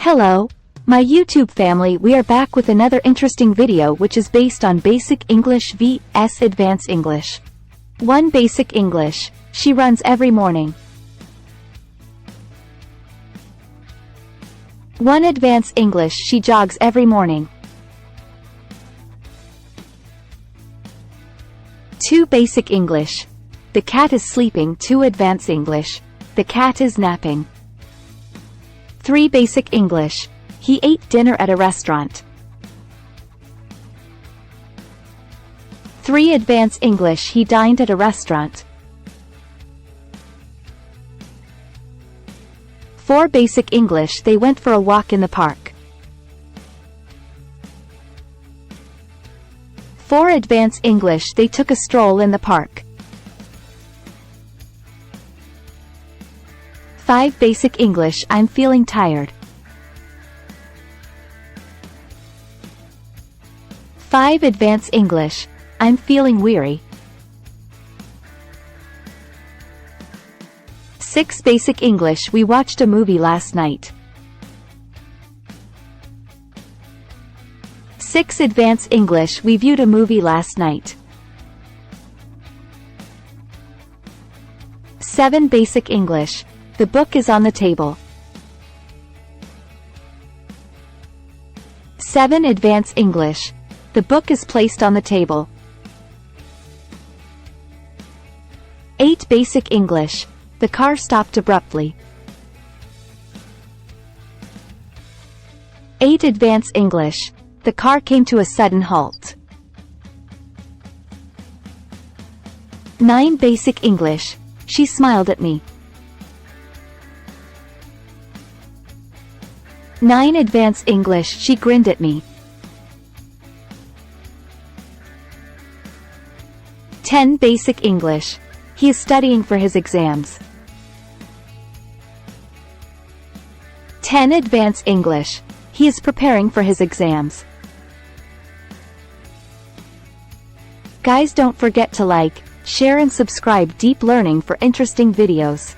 Hello, my YouTube family. We are back with another interesting video which is based on Basic English vs Advanced English. 1. Basic English. She runs every morning. 1. Advanced English. She jogs every morning. 2. Basic English. The cat is sleeping. 2. Advanced English. The cat is napping. 3. Basic English. He ate dinner at a restaurant. 3. Advanced English. He dined at a restaurant. 4. Basic English. They went for a walk in the park. 4. Advanced English. They took a stroll in the park. 5. Basic English. I'm feeling tired. 5. Advanced English. I'm feeling weary. 6. Basic English. We watched a movie last night. 6. Advanced English. We viewed a movie last night. 7. Basic English. The book is on the table. 7. Advanced English. The book is placed on the table. 8. Basic English. The car stopped abruptly. 8. Advanced English. The car came to a sudden halt. 9. Basic English. She smiled at me. 9. Advanced English. She grinned at me. 10. Basic English. He is studying for his exams. 10. Advanced English. He is preparing for his exams. Guys, don't forget to like, share and subscribe. Deep Learning for interesting videos.